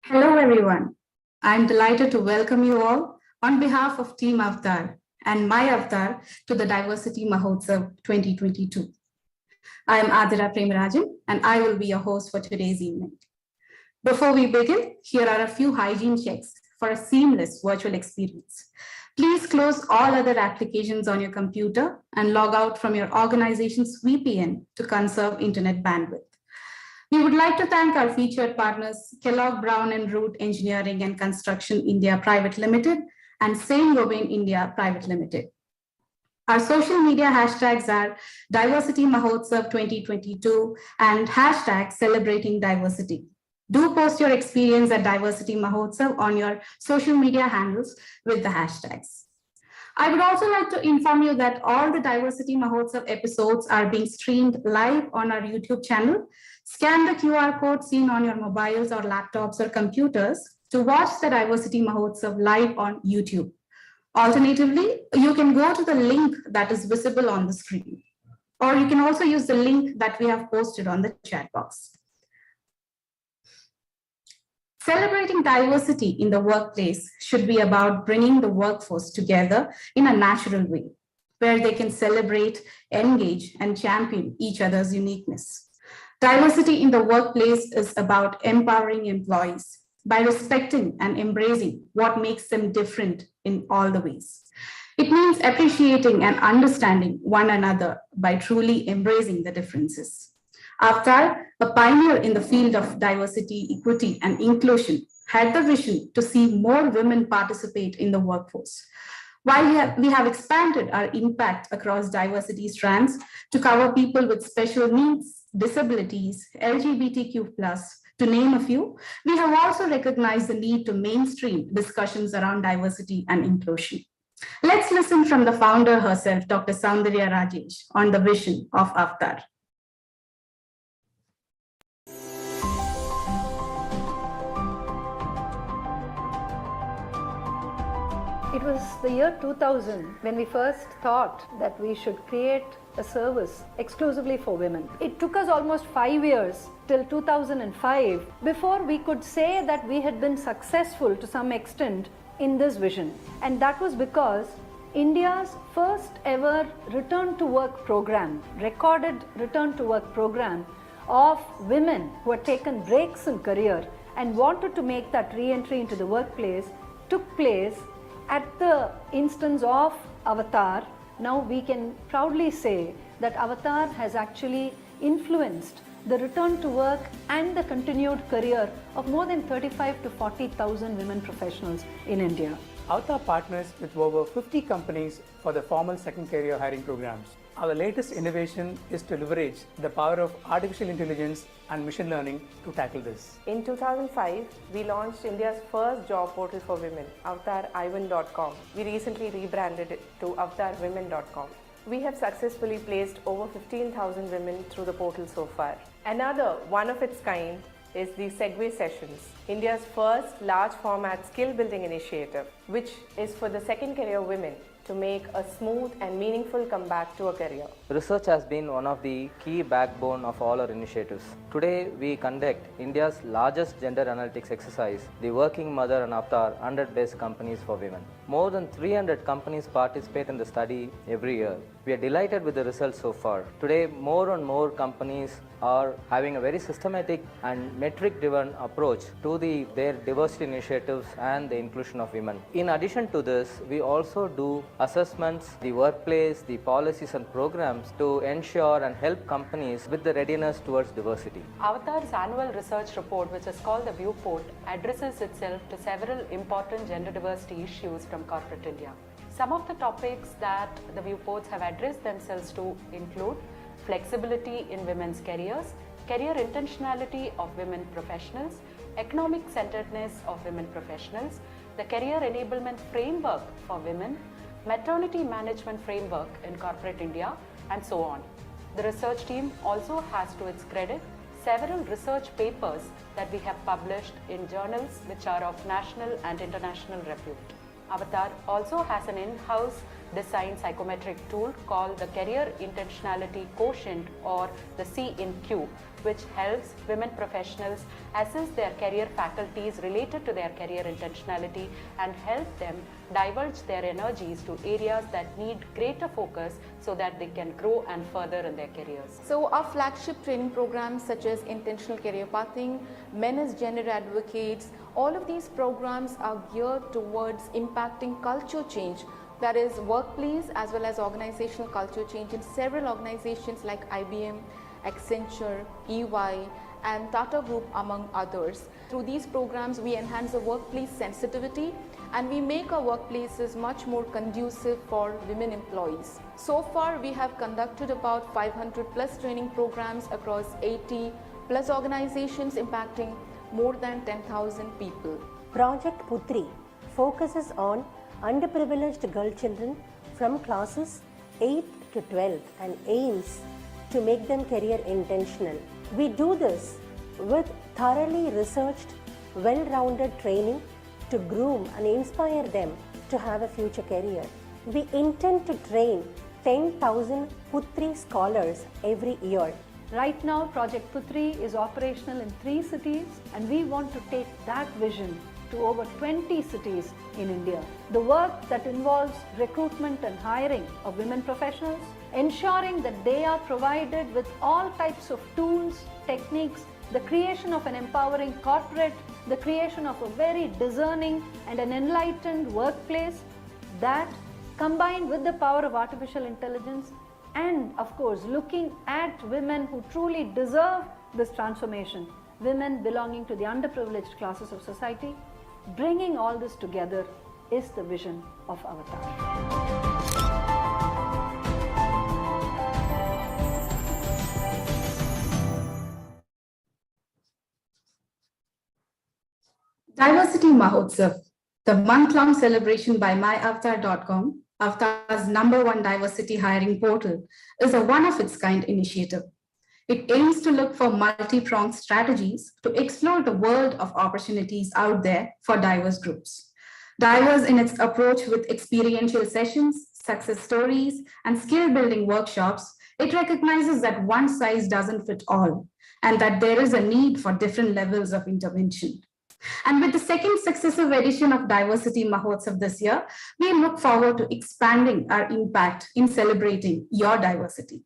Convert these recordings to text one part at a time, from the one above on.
Hello, everyone. I'm delighted to welcome you all on behalf of Team Avatar and my avatar to the Diversity Mahotsav 2022. I am Adira Premarajan and I will be your host for today's evening. Before we begin, here are a few hygiene checks for a seamless virtual experience. Please close all other applications on your computer and log out from your organization's VPN to conserve internet bandwidth. We would like to thank our featured partners, Kellogg Brown and Root Engineering and Construction India Private Limited and Saint-Gobain India Private Limited. Our social media hashtags are Diversity Mahotsav 2022 and hashtag Celebrating Diversity. Do post your experience at Diversity Mahotsav on your social media handles with the hashtags. I would also like to inform you that all the Diversity Mahotsav episodes are being streamed live on our YouTube channel. Scan the QR code seen on your mobiles or laptops or computers to watch the Diversity Mahotsav live on YouTube. Alternatively, you can go to the link that is visible on the screen, or you can also use the link that we have posted on the chat box. Celebrating diversity in the workplace should be about bringing the workforce together in a natural way, where they can celebrate, engage, and champion each other's uniqueness. Diversity in the workplace is about empowering employees by respecting and embracing what makes them different in all the ways. It means appreciating and understanding one another by truly embracing the differences. Avatar, a pioneer in the field of diversity, equity, and inclusion, had the vision to see more women participate in the workforce. While we have expanded our impact across diversity strands to cover people with special needs, disabilities, LGBTQ, to name a few, we have also recognized the need to mainstream discussions around diversity and inclusion. Let's listen from the founder herself, Dr. Soundarya Rajesh, on the vision of Avatar. It was the year 2000 when we first thought that we should create a service exclusively for women. It took us almost 5 years till 2005 before we could say that we had been successful to some extent in this vision. And that was because India's first ever return to work program, recorded return to work program of women who had taken breaks in career and wanted to make that re-entry into the workplace took place at the instance of Avatar. Now we can proudly say that Avatar has actually influenced the return to work and the continued career of more than 35 to 40,000 women professionals in India. Avatar partners with over 50 companies for the formal second career hiring programs. Our latest innovation is to leverage the power of artificial intelligence and machine learning to tackle this. In 2005, we launched India's first job portal for women, avatarivan.com. We recently rebranded it to avatarwomen.com. We have successfully placed over 15,000 women through the portal so far. Another one of its kind is the Segway Sessions, India's first large format skill building initiative, which is for the second career women to make a smooth and meaningful comeback to a career. Research has been one of the key backbone of all our initiatives. Today, we conduct India's largest gender analytics exercise, the Working Mother and Avatar 100 Best Companies for Women. More than 300 companies participate in the study every year. We are delighted with the results so far. Today, more and more companies are having a very systematic and metric-driven approach to their diversity initiatives and the inclusion of women. In addition to this, we also do assessments, the workplace, the policies and programs to ensure and help companies with the readiness towards diversity. Avatar's annual research report, which is called the Viewport, addresses itself to several important gender diversity issues from corporate India. Some of the topics that the Viewports have addressed themselves to include flexibility in women's careers, career intentionality of women professionals, economic centeredness of women professionals, the career enablement framework for women, maternity management framework in corporate India, and so on. The research team also has to its credit several research papers that we have published in journals which are of national and international repute. Avatar also has an in-house design psychometric tool called the Career Intentionality Quotient, or the C in Q, which helps women professionals assess their career faculties related to their career intentionality and help them divulge their energies to areas that need greater focus so that they can grow and further in their careers. So our flagship training programs such as intentional career pathing, men as gender advocates, all of these programs are geared towards impacting culture change, that is workplace as well as organizational culture change in several organizations like IBM, Accenture, EY and Tata Group among others. Through these programs we enhance the workplace sensitivity and we make our workplaces much more conducive for women employees. So far we have conducted about 500 plus training programs across 80 plus organizations impacting more than 10,000 people. Project Putri focuses on underprivileged girl children from classes 8 to 12 and aims to make them career intentional. We do this with thoroughly researched, well-rounded training to groom and inspire them to have a future career. We intend to train 10,000 Putri scholars every year. Right now, Project Putri is operational in 3 cities and we want to take that vision to over 20 cities in India. The work that involves recruitment and hiring of women professionals, ensuring that they are provided with all types of tools, techniques, the creation of an empowering corporate, the creation of a very discerning and an enlightened workplace, that combined with the power of artificial intelligence and of course looking at women who truly deserve this transformation, women belonging to the underprivileged classes of society, bringing all this together is the vision of Avatar. Diversity Mahotsav, the month-long celebration by myavatar.com, Avatar's #1 diversity hiring portal, is a one-of-its-kind initiative. It aims to look for multi-pronged strategies to explore the world of opportunities out there for diverse groups. Diverse in its approach with experiential sessions, success stories, and skill-building workshops, it recognizes that one size doesn't fit all, and that there is a need for different levels of intervention. And with the second successive edition of Diversity Mahotsav this year, we look forward to expanding our impact in celebrating your diversity.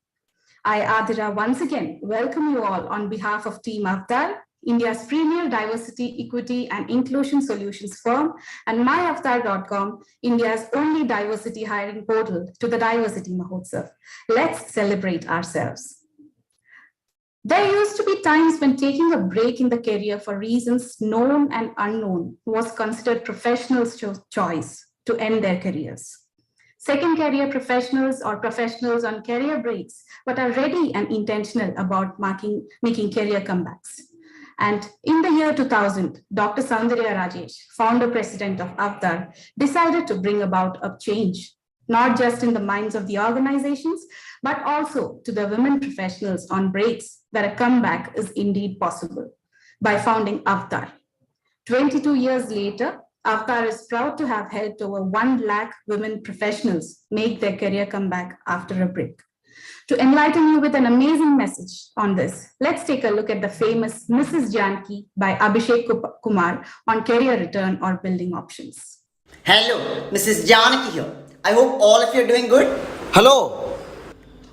I, Adira, once again welcome you all on behalf of Team Avatar, India's premier diversity, equity, and inclusion solutions firm, and myavatar.com, India's only diversity hiring portal, to the Diversity Mahotsav. Let's celebrate ourselves. There used to be times when taking a break in the career for reasons known and unknown was considered professionals' choice to end their careers. Second career professionals or professionals on career breaks, but are ready and intentional about making career comebacks. And in the year 2000, Dr. Soundarya Rajesh, founder president of Avatar, decided to bring about a change, not just in the minds of the organizations, but also to the women professionals on breaks, that a comeback is indeed possible, by founding Avatar. 22 years later, Avatar is proud to have helped over 1 lakh women professionals make their career comeback after a break. To enlighten you with an amazing message on this, let's take a look at the famous Mrs. Janki by Abhishek Kumar on career return or building options. Hello, Mrs. Janaki here. I hope all of you are doing good. Hello.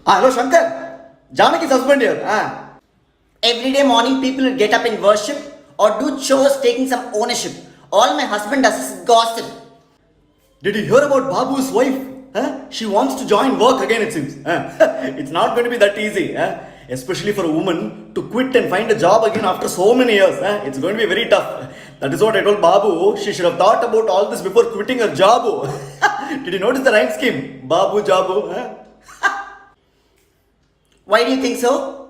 Hello, Shankar. Janaki's husband here. Every day morning, people will get up and worship or do chores taking some ownership. All my husband does is gossip. Did you hear about Babu's wife? She wants to join work again, it seems. It's not going to be that easy. Especially for a woman to quit and find a job again after so many years. It's going to be very tough. That is what I told Babu. She should have thought about all this before quitting her job. Did you notice the rhyme scheme? Babu, Jabu. Why do you think so?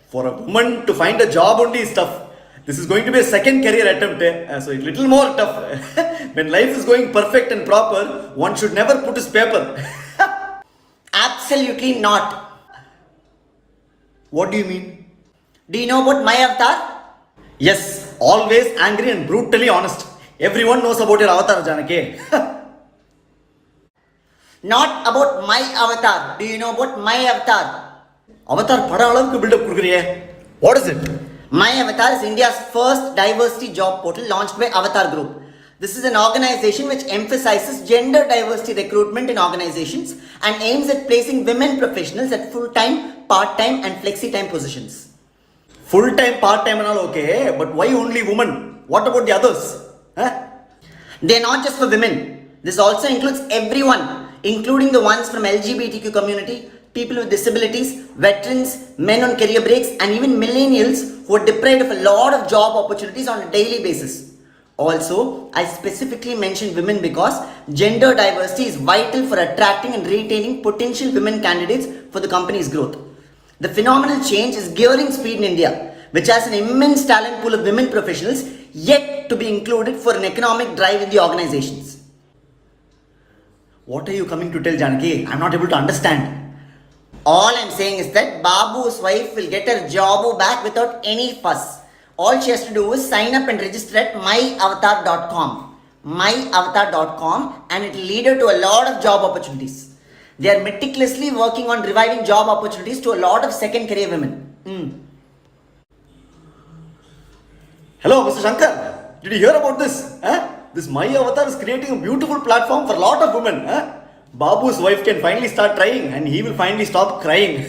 For a woman to find a job only is tough. This is going to be a second career attempt. So it's a little more tough. When life is going perfect and proper, one should never put his paper. Absolutely not. What do you mean? Do you know about my avatar? Yes, always angry and brutally honest. Everyone knows about your avatar, Janaki. Not about my avatar. Do you know about my avatar? Avatar pada alavukku build up kudukriye. What is it? My Avatar is India's first diversity job portal launched by Avatar Group. This is an organization which emphasizes gender diversity recruitment in organizations and aims at placing women professionals at full-time, part-time and flexi-time positions. Full time, part time and all okay, but why only women? What about the others? Huh? They're not just for women. This also includes everyone, including the ones from LGBTQ community, people with disabilities, veterans, men on career breaks, and even millennials who are deprived of a lot of job opportunities on a daily basis. Also, I specifically mentioned women because gender diversity is vital for attracting and retaining potential women candidates for the company's growth. The phenomenal change is gearing speed in India, which has an immense talent pool of women professionals yet to be included for an economic drive in the organizations. What are you coming to tell, Janaki? I'm not able to understand. All I'm saying is that Babu's wife will get her job back without any fuss. All she has to do is sign up and register at myavatar.com. Myavatar.com, and it will lead her to a lot of job opportunities. They are meticulously working on reviving job opportunities to a lot of second career women. Hello, Mr. Shankar. Did you hear about this? Huh? This My Avatar is creating a beautiful platform for a lot of women. Huh? Babu's wife can finally start trying and he will finally stop crying.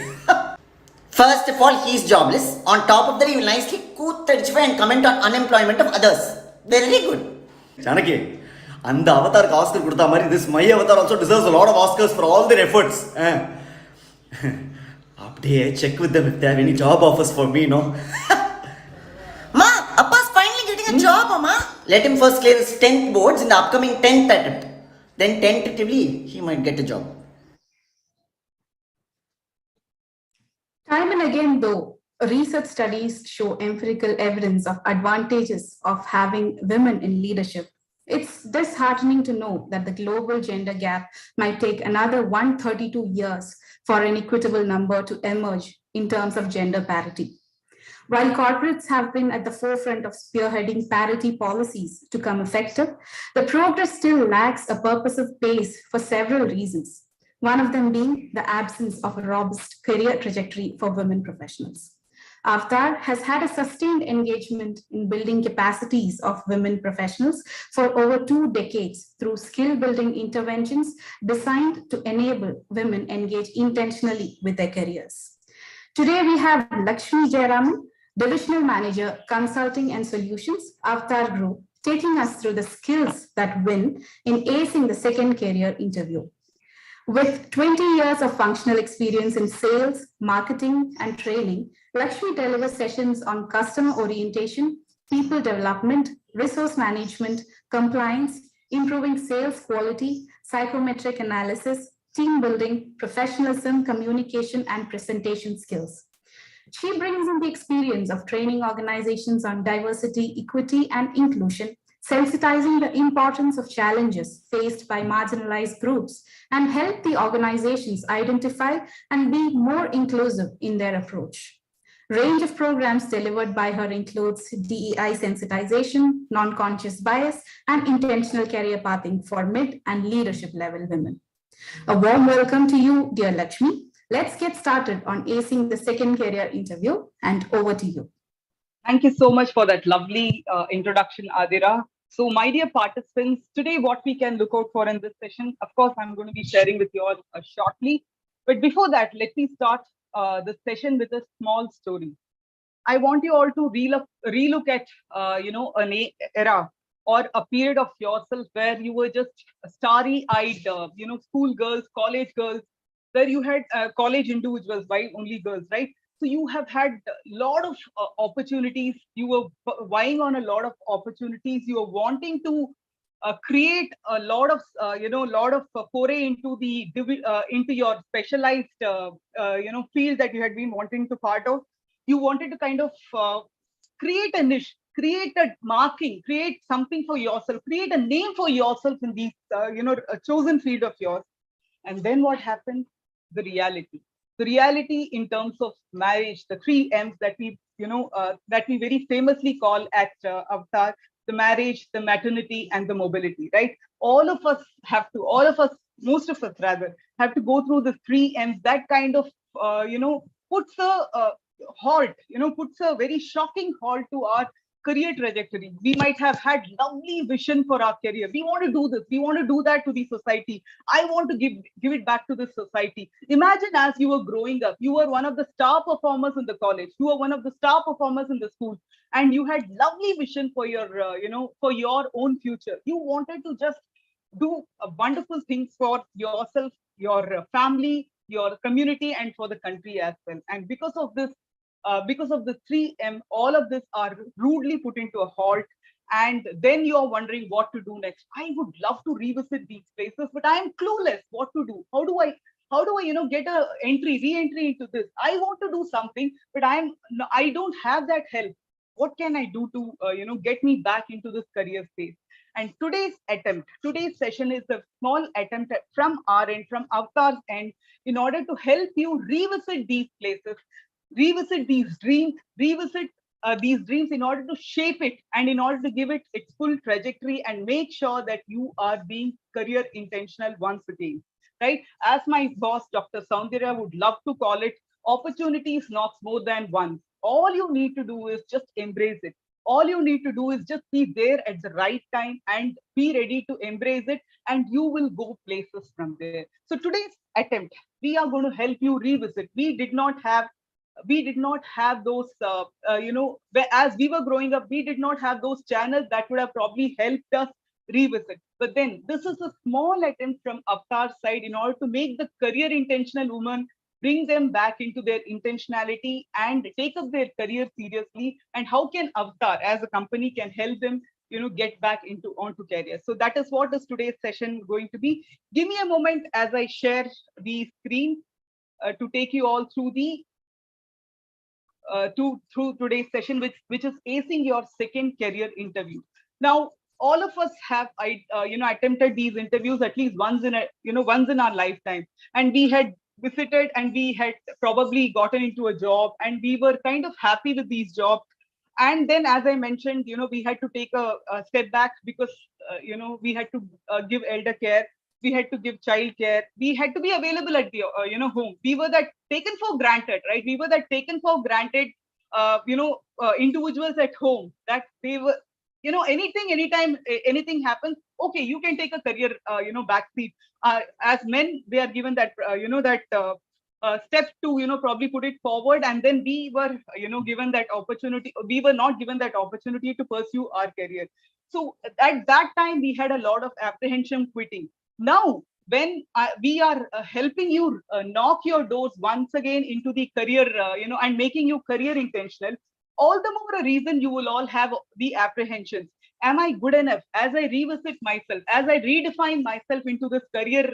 First of all, he is jobless. On top of that, he will nicely cootadify and comment on unemployment of others. Very good. Janaki, and the Avatar Oscar Kurta Mari, this My Avatar also deserves a lot of Oscars for all their efforts. Update, check with them if they have any job offers for me, no? Ma, Appa's finally getting a job, Amma. Let him first clear his 10th boards in the upcoming 10th attempt. Then tentatively, he might get a job. Time and again, though, research studies show empirical evidence of advantages of having women in leadership. It's disheartening to know that the global gender gap might take another 132 years for an equitable number to emerge in terms of gender parity. While corporates have been at the forefront of spearheading parity policies to become effective, the progress still lacks a purposive pace for several reasons. One of them being the absence of a robust career trajectory for women professionals. Avatar has had a sustained engagement in building capacities of women professionals for over 2 decades through skill building interventions designed to enable women engage intentionally with their careers. Today, we have Lakshmi Jayaraman, Divisional Manager, Consulting and Solutions, Avatar Group, taking us through the skills that win in acing the second career interview. With 20 years of functional experience in sales, marketing, and training, Lakshmi delivers sessions on customer orientation, people development, resource management, compliance, improving sales quality, psychometric analysis, team building, professionalism, communication, and presentation skills. She brings in the experience of training organizations on diversity, equity, and inclusion, sensitizing the importance of challenges faced by marginalized groups, and help the organizations identify and be more inclusive in their approach. Range of programs delivered by her includes DEI sensitization, non-conscious bias, and intentional career pathing for mid and leadership level women. A warm welcome to you, dear Lakshmi. Let's get started on acing the second career interview, and over to you. Thank you so much for that lovely introduction, Adira. So, my dear participants, today what we can look out for in this session, of course, I'm going to be sharing with you all shortly. But before that, let me start this session with a small story. I want you all to relook at, an era or a period of yourself where you were just starry-eyed, school girls, college girls, where you had college individuals, why only girls, right? So you have had a lot of opportunities. You were vying on a lot of opportunities. You were wanting to create a lot of, foray into into your specialized, field that you had been wanting to part of. You wanted to kind of create a niche, create a marking, create something for yourself, create a name for yourself in these, a chosen field of yours. And then what happened? The reality. The reality in terms of marriage, the 3 M's that we, that we very famously call at Avatar, the marriage, the maternity, and the mobility, right? All of us have to, all of us, most of us rather, have to go through the three M's. That kind of, puts a halt, puts a very shocking halt to our career trajectory. We might have had lovely vision for our career. We want to do this. We want to do that to the society. I want to give it back to the society. Imagine as you were growing up, you were one of the star performers in the college. You were one of the star performers in the school, and you had lovely vision for your, for your own future. You wanted to just do wonderful things for yourself, your family, your community, and for the country as well. And because of the 3M, all of this are rudely put into a halt. And then you're wondering what to do next. I would love to revisit these places, but I am clueless what to do. How do I, get a re-entry into this? I want to do something, but I don't have that help. What can I do to, get me back into this career space? And today's session is a small attempt from our end, from Avatar's end, in order to help you revisit these places, revisit these dreams, revisit these dreams in order to shape it and in order to give it its full trajectory and make sure that you are being career intentional once again, right? As my boss, Dr. Soundarya, would love to call it, opportunities knocks more than once. All you need to do is just embrace it. All you need to do is just be there at the right time and be ready to embrace it, and you will go places from there. So today's attempt, we are going to help you revisit. We did not have those, as we were growing up, we did not have those channels that would have probably helped us revisit. But then this is a small attempt from Avatar's side in order to make the career intentional woman, bring them back into their intentionality and take up their career seriously. And how can Avatar as a company can help them, get back onto career. So that is what is today's session going to be. Give me a moment as I share the screen to take you all through the through today's session, which is acing your second career interview. Now, all of us have attempted these interviews at least once in our lifetime, and we had visited and we had probably gotten into a job and we were kind of happy with these jobs. And then, as I mentioned, we had to take a step back because we had to give elder care, we had to give child care, we had to be available at the home. We were that taken for granted, right? We were that taken for granted individuals at home, that they were, anytime anything happens, okay, you can take a career backseat. As men, they are given that step to probably put it forward, and then we were given that opportunity. We were not given that opportunity to pursue our career. So at that time we had a lot of apprehension quitting. Now when we are helping you knock your doors once again into the career, and making you career intentional, all the more a reason you will all have the apprehensions. Am I good enough? As I revisit myself, as I redefine myself into this career,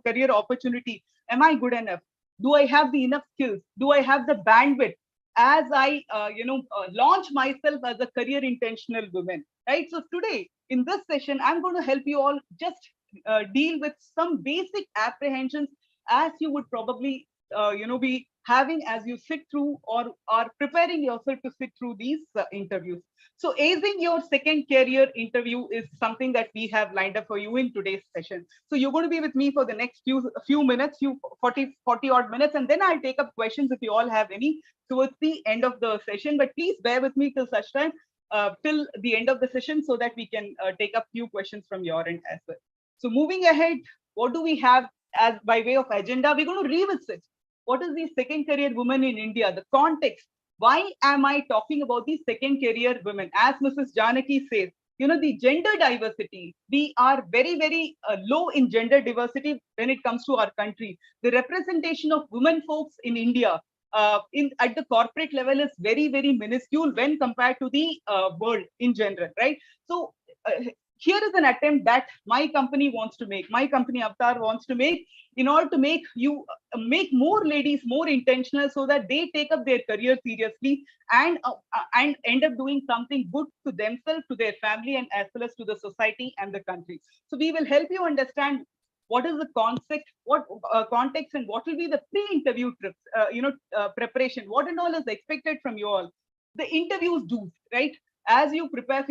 career opportunity, am I good enough? Do I have the enough skills? Do I have the bandwidth as I, launch myself as a career intentional woman, right? So today in this session, I'm going to help you all just deal with some basic apprehensions as you would probably, be having as you sit through or are preparing yourself to sit through these interviews. So acing your second career interview is something that we have lined up for you in today's session. So you're going to be with me for the next few minutes, 40 odd minutes, and then I'll take up questions if you all have any towards the end of the session. But please bear with me till such time, till the end of the session, so that we can take up few questions from your end as well. So moving ahead, what do we have as by way of agenda? We're going to revisit what is the second career woman in India, the context. Why am I talking about the second career women? As Mrs. Janaki says, the gender diversity, we are very, very low in gender diversity when it comes to our country. The representation of women folks in India at the corporate level is very, very minuscule when compared to the world in general, right? So here is an attempt that my company wants to make, my company Avatar wants to make, in order to make more ladies more intentional, so that they take up their career seriously and end up doing something good to themselves, to their family, and as well as to the society and the country. So we will help you understand what is the context, context, and what will be the pre-interview preparation, what and all is expected from you all. The interviews do, right? as you prepare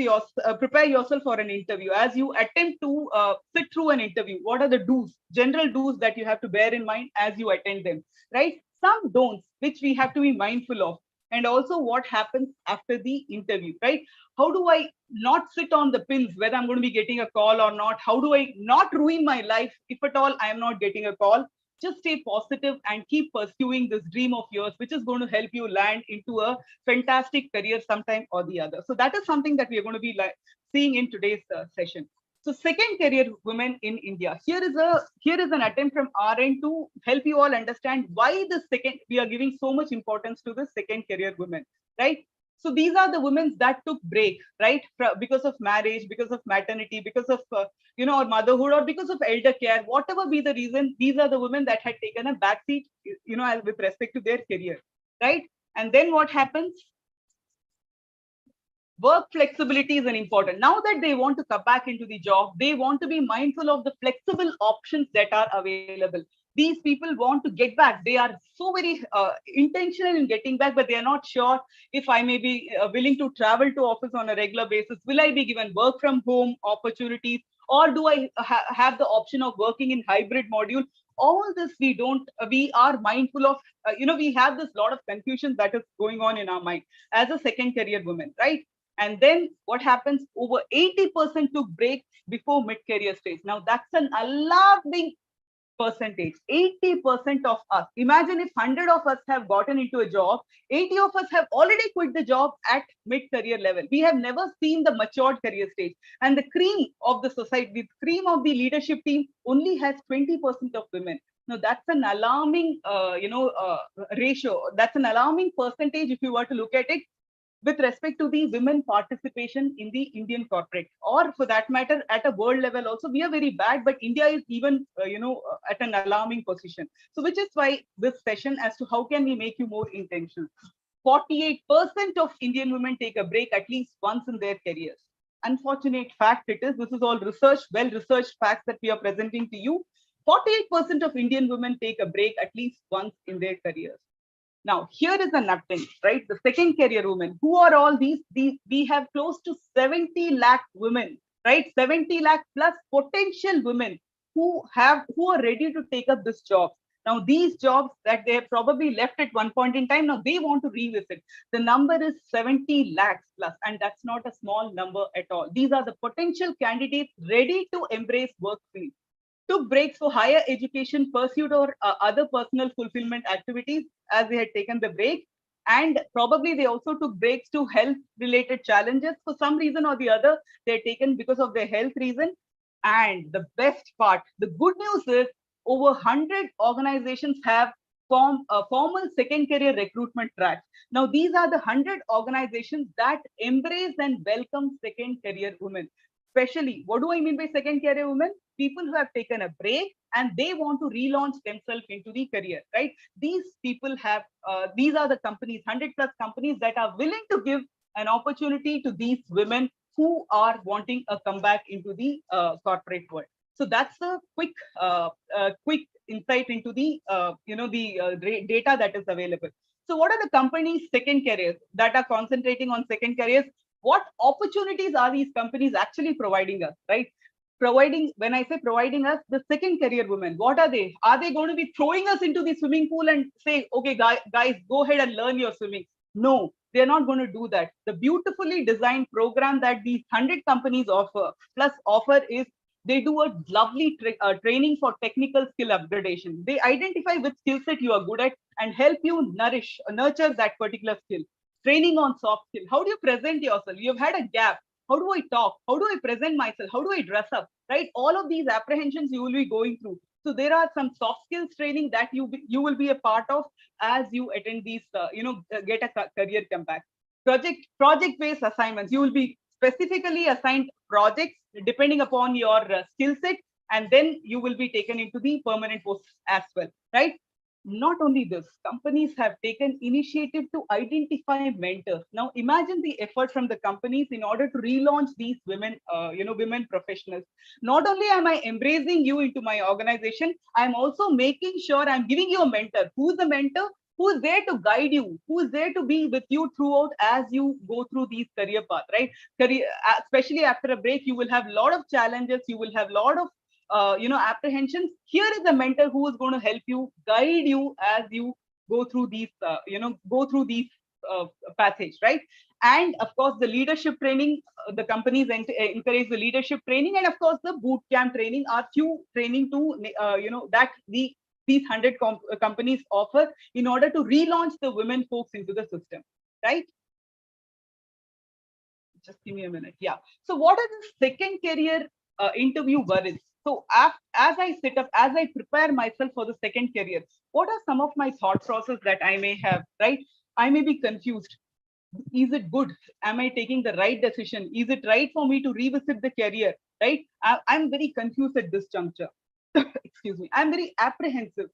yourself for an interview, as you attempt to sit through an interview, what are the general do's that you have to bear in mind as you attend them, right? Some don'ts which we have to be mindful of, and also what happens after the interview, right? How do I not sit on the pins whether I'm going to be getting a call or not? How do I not ruin my life if at all I am not getting a call? Just stay positive and keep pursuing this dream of yours, which is going to help you land into a fantastic career sometime or the other. So that is something that we are going to be seeing in today's session. So second career women in India. Here is an attempt from our end to help you all understand why we are giving so much importance to the second career women, right? So these are the women that took break, right? Because of marriage, because of maternity, because of or motherhood, or because of elder care, whatever be the reason. These are the women that had taken a backseat, with respect to their career, right? And then what happens? Work flexibility is an important. Now that they want to come back into the job, they want to be mindful of the flexible options that are available. These people want to get back. They are so very intentional in getting back, but they are not sure if I may be willing to travel to office on a regular basis. Will I be given work from home opportunities, or do I have the option of working in hybrid module? All this we are mindful of. We have this lot of confusion that is going on in our mind as a second career woman, right? And then what happens? Over 80% took breaks before mid-career stage. Now that's an alarming percentage. 80% of us. Imagine if 100 of us have gotten into a job, 80 of us have already quit the job at mid-career level. We have never seen the matured career stage. And the cream of the society, the cream of the leadership team only has 20% of women. Now that's an alarming, ratio. That's an alarming percentage if you were to look at it with respect to the women participation in the Indian corporate, or for that matter, at a world level also. We are very bad, but India is even, at an alarming position. So which is why this session as to how can we make you more intentional. 48% of Indian women take a break at least once in their careers. Unfortunate fact it is, this is all well-researched facts that we are presenting to you. 48% of Indian women take a break at least once in their careers. Now, here is another thing, right? The second career women. Who are all these? We have close to 70 lakh women, right? 70 lakh plus potential women who are ready to take up this job. Now, these jobs that they have probably left at one point in time, now they want to revisit. The number is 70 lakhs plus, and that's not a small number at all. These are the potential candidates ready to embrace work field, took breaks for higher education pursuit or other personal fulfillment activities as they had taken the break. And probably they also took breaks to health related challenges for some reason or the other. They're taken because of their health reason. And the best part, the good news is over 100 organizations have formal second career recruitment tracks. Now, these are the 100 organizations that embrace and welcome second career women. Especially, what do I mean by second career women? People who have taken a break and they want to relaunch themselves into the career, right? These people have, these are the companies, 100 plus companies that are willing to give an opportunity to these women who are wanting a comeback into the corporate world. So that's a quick insight into the data that is available. So what are the companies' second careers that are concentrating on second careers? What opportunities are these companies actually providing us, right? When I say providing us, the second career women, what are they? Are they going to be throwing us into the swimming pool and say, okay, guys, go ahead and learn your swimming? No, they're not going to do that. The beautifully designed program that these 100 companies offer is they do a lovely training for technical skill upgradation. They identify which skill set you are good at and help you nurture that particular skill. Training on soft skill. How do you present yourself? You've had a gap. How do I talk? How do I present myself? How do I dress up? Right? All of these apprehensions you will be going through. So there are some soft skills training that you will be a part of as you attend these, get a career comeback. Project-based assignments. You will be specifically assigned projects depending upon your skill set, and then you will be taken into the permanent post as well, right? Not only this, companies have taken initiative to identify mentors. Now, imagine the effort from the companies in order to relaunch these women, women professionals. Not only am I embracing you into my organization, I'm also making sure I'm giving you a mentor. Who's the mentor? who is there to guide you, who is there to be with you throughout as you go through these career path, right? Career, especially after a break, you will have a lot of challenges, you will have a lot of apprehensions. Here is a mentor who is going to help you, guide you as you go through these passage, right? And of course the leadership training, the companies encourage the leadership training, and of course the boot camp training are few training to that these 100 companies offer in order to relaunch the women folks into the system, right? Just give me a minute. Yeah. So what are the second career interview worries? So as I sit up, as I prepare myself for the second career, what are some of my thought process that I may have, right? I may be confused. Is it good? Am I taking the right decision? Is it right for me to revisit the career, right? I'm very confused at this juncture. Excuse me. I'm very apprehensive.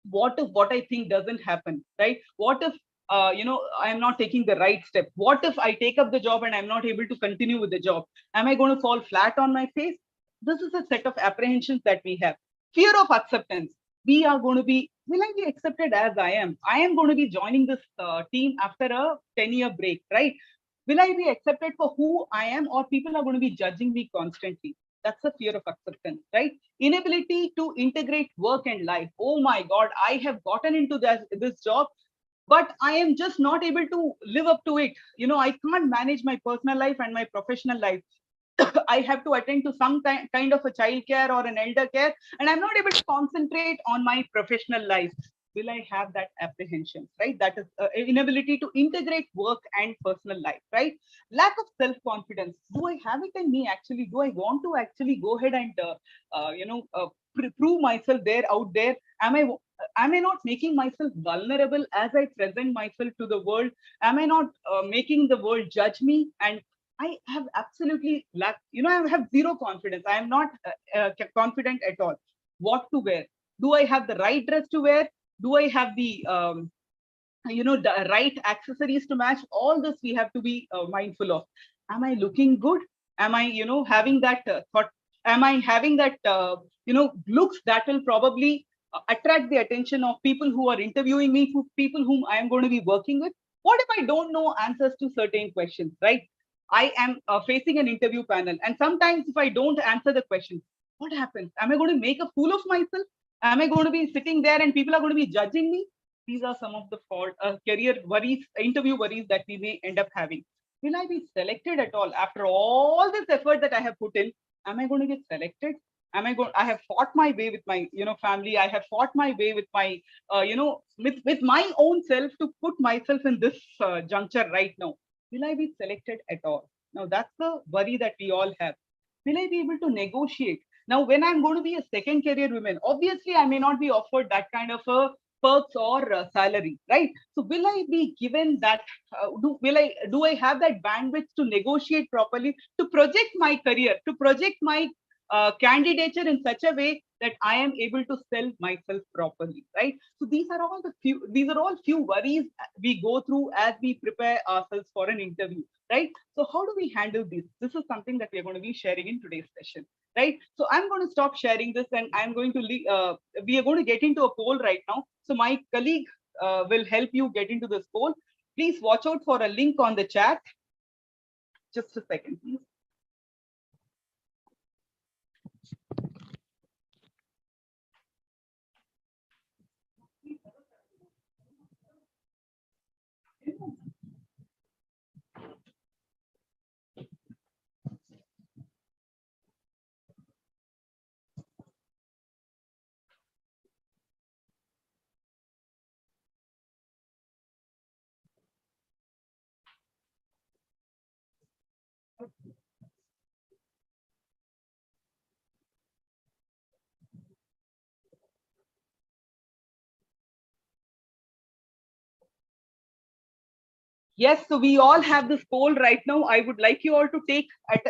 What if what I think doesn't happen, right? What if I'm not taking the right step? What if I take up the job and I'm not able to continue with the job? Am I going to fall flat on my face? This is a set of apprehensions that we have. Fear of acceptance. We are going to be, will I be accepted as I am? I am going to be joining this team after a 10-year break, right? Will I be accepted for who I am, or people are going to be judging me constantly? That's a fear of acceptance, right? Inability to integrate work and life. Oh my God, I have gotten into this job, but I am just not able to live up to it. I can't manage my personal life and my professional life. I have to attend to some kind of a child care or an elder care, and I'm not able to concentrate on my professional life. Will I have that apprehension, right? That is inability to integrate work and personal life, right? Lack of self-confidence. Do I have it in me actually? Do I want to actually go ahead and, prove myself out there? Am I not making myself vulnerable as I present myself to the world? Am I not making the world judge me? And I have absolutely I have zero confidence. I am not confident at all. What to wear? Do I have the right dress to wear? Do I have the the right accessories to match? All this we have to be mindful of. Am I looking good? Am I having that thought? Am I having that looks that will probably attract the attention of people who are interviewing me, people whom I am going to be working with? What if I don't know answers to certain questions, right? I am facing an interview panel, and sometimes if I don't answer the question, what happens? Am I going to make a fool of myself? Am I going to be sitting there and people are going to be judging me? These are some of the career worries, interview worries that we may end up having. Will I be selected at all? After all this effort that I have put in, am I going to get selected? I have fought my way with my family. I have fought my way with my with my own self to put myself in this juncture right now. Will I be selected at all? Now that's the worry that we all have. Will I be able to negotiate? Now, when I'm going to be a second career woman, obviously I may not be offered that kind of a perks or salary, right? So will I be given that? Do I have that bandwidth to negotiate properly, to project my career, to project my candidature in such a way that I am able to sell myself properly, right? So these are all few worries we go through as we prepare ourselves for an interview, right? So how do we handle this? This is something that we are going to be sharing in today's session, right? So I'm going to stop sharing this, and I'm going to we are going to get into a poll right now. So my colleague will help you get into this poll. Please watch out for a link on the chat. Just a second, please. Yes, so we all have this poll right now. I would like you all to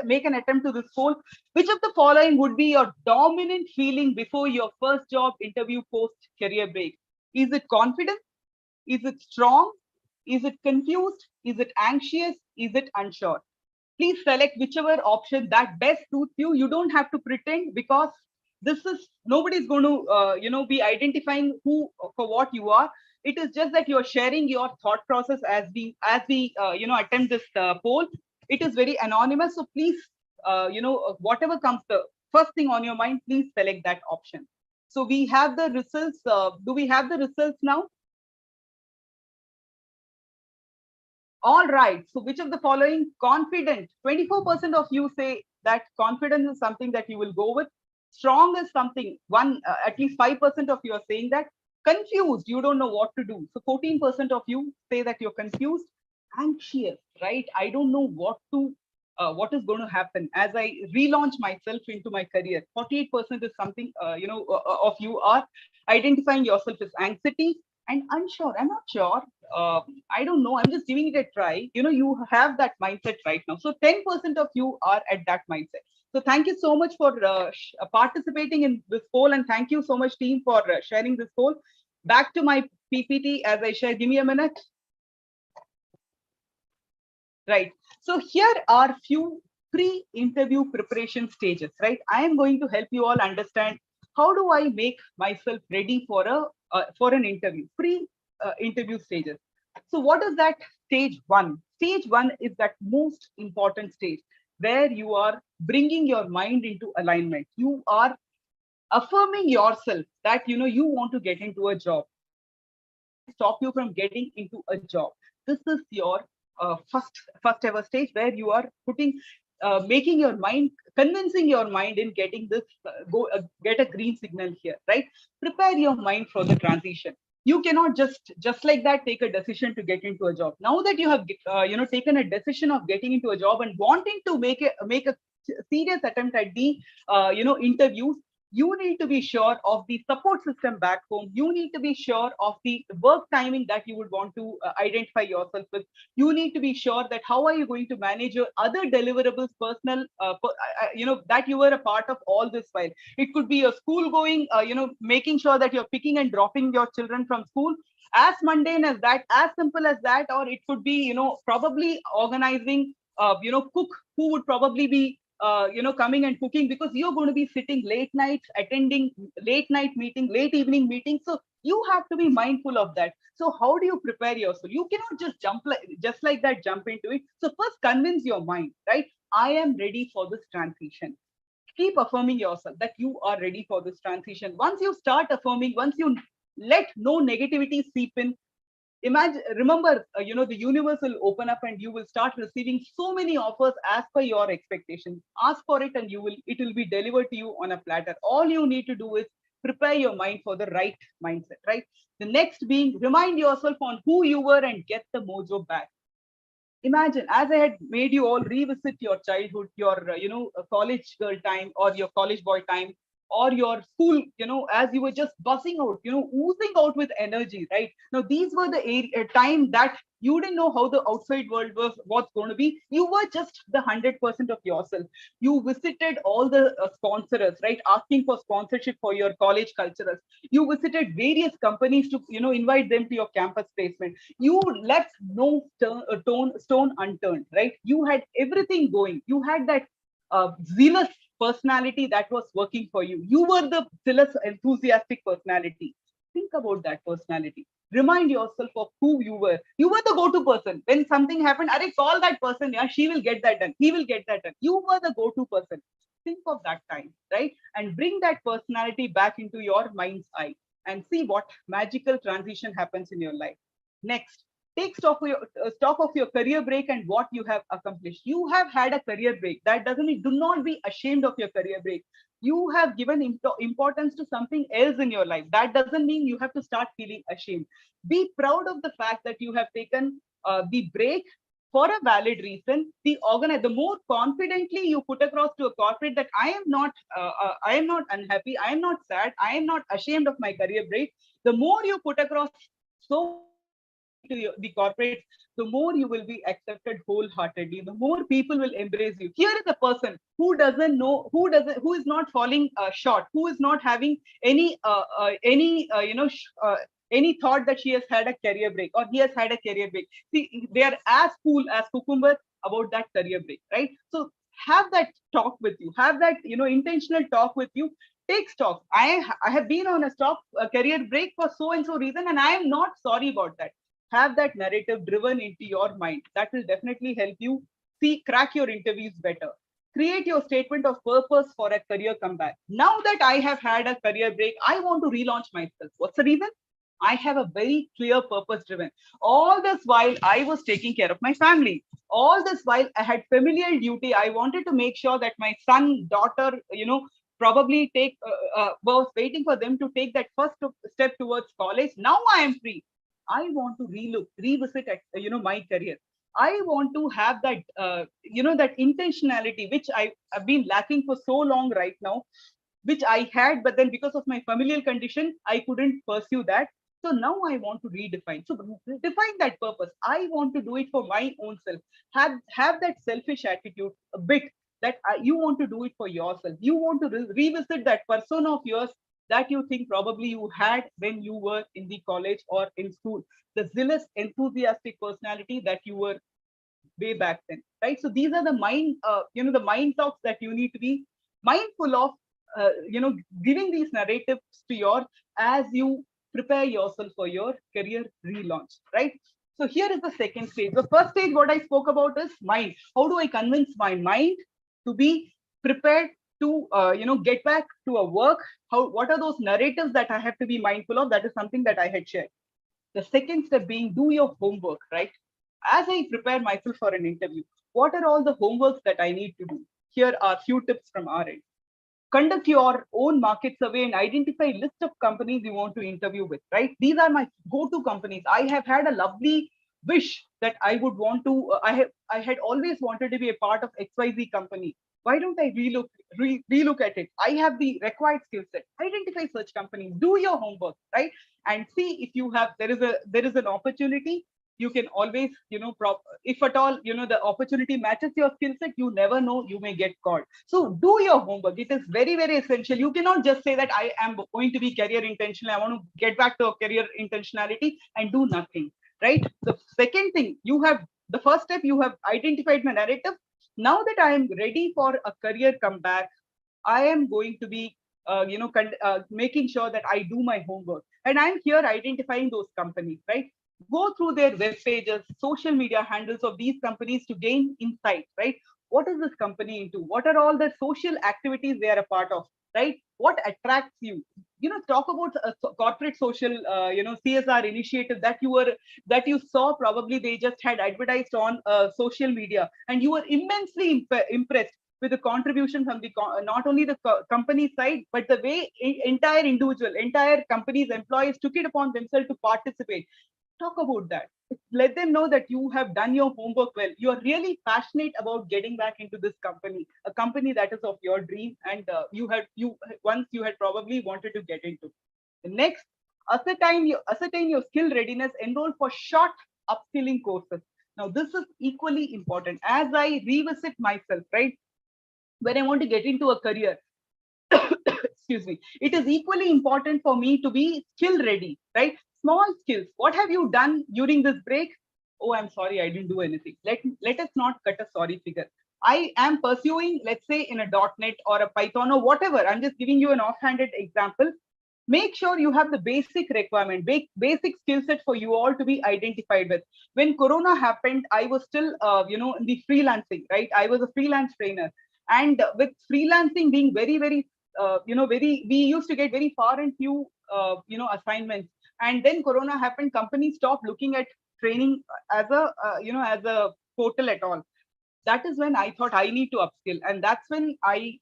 make an attempt to this poll. Which of the following would be your dominant feeling before your first job interview post career break? Is it confidence? Is it strong? Is it confused? Is it anxious? Is it unsure? Please select whichever option that best suits you. You don't have to pretend, because this is nobody's going to be identifying who for what you are. It is just that you're sharing your thought process as we attempt this poll. It is very anonymous, so please, whatever comes the first thing on your mind, please select that option. So we have the results. Do we have the results now? All right. So which of the following? Confident. 24% of you say that confidence is something that you will go with. Strong is something. At least 5% of you are saying that. Confused, you don't know what to do. So 14% of you say that you're confused. Anxious, right? I don't know what is going to happen as I relaunch myself into my career. 48% is something, of you are identifying yourself as anxiety. And unsure, I'm not sure. I don't know. I'm just giving it a try. You have that mindset right now. So 10% of you are at that mindset. So thank you so much for participating in this poll, and thank you so much, team, for sharing this poll. Back to my PPT as I share. Give me a minute. Right. So here are few pre-interview preparation stages. Right. I am going to help you all understand how do I make myself ready for an interview. Pre-interview stages. So what is that? Stage one. Stage one is that most important stage where you are bringing your mind into alignment. You are affirming yourself that you want to get into a job. Stop you from getting into a job. This is your first ever stage where you are making your mind, convincing your mind in getting this, get a green signal here, right? Prepare your mind for the transition. You cannot just like that take a decision to get into a job. Now that you have taken a decision of getting into a job and wanting to make a serious attempt at the interviews, you need to be sure of the support system back home. You need to be sure of the work timing that you would want to identify yourself with. You need to be sure that how are you going to manage your other deliverables, personal, that you were a part of all this while. It could be your school going, making sure that you're picking and dropping your children from school. As mundane as that, as simple as that, or it could be, probably organizing, cook who would probably be coming and cooking, because you're going to be sitting late nights, attending late night meeting, late evening meetings. So you have to be mindful of that. So how do you prepare yourself? You cannot just like that jump into it. So first convince your mind, right? I am ready for this transition. Keep affirming yourself that you are ready for this transition. Once you start affirming, once you let no negativity seep in, remember, the universe will open up and you will start receiving so many offers as per your expectations. Ask for it and it will be delivered to you on a platter. All you need to do is prepare your mind for the right mindset, right? The next being, remind yourself on who you were and get the mojo back. Imagine, as I had made you all revisit your childhood, your college girl time or your college boy time, or your school, as you were just buzzing out, oozing out with energy, right? Now, these were the time that you didn't know how the outside world was going to be. You were just the 100% of yourself. You visited all the sponsors, right? Asking for sponsorship for your college culturals. You visited various companies to, invite them to your campus placement. You left no stone unturned, right? You had everything going. You had that zealous personality that was working for you. You were the zealous, enthusiastic personality. Think about that personality. Remind yourself of who you were. You were the go-to person. When something happened, I call that person, yeah, she will get that done. He will get that done. You were the go-to person. Think of that time, right? And bring that personality back into your mind's eye and see what magical transition happens in your life. Next, take stock of your career break and what you have accomplished. You have had a career break. That doesn't mean, do not be ashamed of your career break. You have given importance to something else in your life. That doesn't mean you have to start feeling ashamed. Be proud of the fact that you have taken the break for a valid reason. The more confidently you put across to a corporate that I am not unhappy, I am not sad, I am not ashamed of my career break. The more you put across so to the corporates, the more you will be accepted wholeheartedly. The more people will embrace you. Here is a person who doesn't know, who is not falling short, who is not having any any thought that she has had a career break or he has had a career break. See, they are as cool as cucumber about that career break, right? So have that talk with you, have that intentional talk with you. take stock. I have been on a career break for so and so reason, and I am not sorry about that. Have that narrative driven into your mind. That will definitely help you crack your interviews better. Create your statement of purpose for a career comeback. Now that I have had a career break, I want to relaunch myself. What's the reason? I have a very clear purpose driven. All this while I was taking care of my family. All this while I had familial duty. I wanted to make sure that my son, daughter, probably was waiting for them to take that first step towards college. Now I am free. I want to revisit at, my career. I want to have that, that intentionality, which I have been lacking for so long right now, which I had, but then because of my familial condition, I couldn't pursue that. So now I want to redefine. So define that purpose. I want to do it for my own self. Have that selfish attitude a bit that you want to do it for yourself. You want to revisit that persona of yours that you think probably you had when you were in the college or in school. The zealous, enthusiastic personality that you were way back then, right? So these are the the mind talks that you need to be mindful of, giving these narratives to your as you prepare yourself for your career relaunch, right? So here is the second stage. The first stage, what I spoke about is mind. How do I convince my mind to be prepared to, get back to a work? What are those narratives that I have to be mindful of? That is something that I had shared. The second step being do your homework, right? As I prepare myself for an interview, what are all the homeworks that I need to do? Here are a few tips from our end. Conduct your own market survey and identify a list of companies you want to interview with, right? These are my go-to companies. I have had a lovely wish that I would want to, I had always wanted to be a part of XYZ company. Why don't I relook at it? I have the required skill set. Identify such companies, do your homework, right? And see if there is an opportunity. You can always, if at all, the opportunity matches your skill set, you never know, you may get called. So do your homework. It is very, very essential. You cannot just say that I am going to be career intentional. I want to get back to a career intentionality and do nothing, right? The second thing, the first step, you have identified my narrative. Now that I am ready for a career comeback, I am going to be, making sure that I do my homework. And I'm here identifying those companies, right? Go through their web pages, social media handles of these companies to gain insight, right? What is this company into? What are all the social activities they are a part of, right? What attracts you? Talk about a corporate social, CSR initiative that you saw. Probably they just had advertised on social media, and you were immensely impressed with the contribution from the not only the company side, but the way entire company's employees took it upon themselves to participate. Talk about that. Let them know that you have done your homework well. You are really passionate about getting back into this company, a company that is of your dream, and you had probably wanted to get into. The next, ascertain your skill readiness. Enroll for short upskilling courses. Now, this is equally important as I revisit myself, right? When I want to get into a career, excuse me, it is equally important for me to be skill ready, right? Small skills. What have you done during this break? Oh, I'm sorry, I didn't do anything. Let us not cut a sorry figure. I am pursuing, let's say, in a .NET or a Python or whatever. I'm just giving you an offhanded example. Make sure you have the basic requirement, basic skill set for you all to be identified with. When Corona happened, I was still, in the freelancing, right? I was a freelance trainer. And with freelancing being very, very, we used to get very far and few, assignments. And then Corona happened, companies stopped looking at training as a portal at all. That is when I thought I need to upskill. And that's when I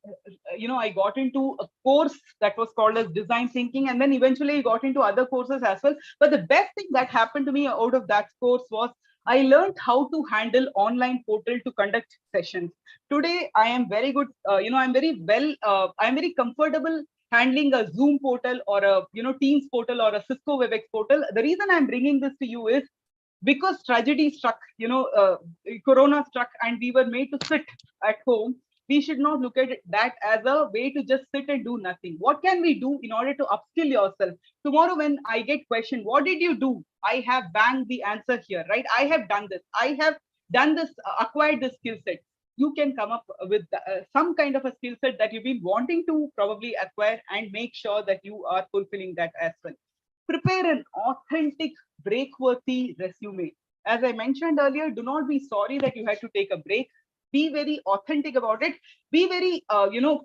got into a course that was called as design thinking. And then eventually I got into other courses as well. But the best thing that happened to me out of that course was I learned how to handle online portal to conduct sessions. Today, I am very good. I'm very comfortable handling a Zoom portal or a Teams portal or a Cisco WebEx portal. The reason I'm bringing this to you is because tragedy struck, Corona struck, and we were made to sit at home. We should not look at that as a way to just sit and do nothing. What can we do in order to upskill yourself? Tomorrow, when I get questioned, what did you do? I have banged the answer here, right? I have done this. I have done this, acquired this skill set. you can come up with some kind of a skill set that you've been wanting to probably acquire, and make sure that you are fulfilling that as well. Prepare an authentic, break-worthy resume. As I mentioned earlier, do not be sorry that you had to take a break. Be very authentic about it. Be very,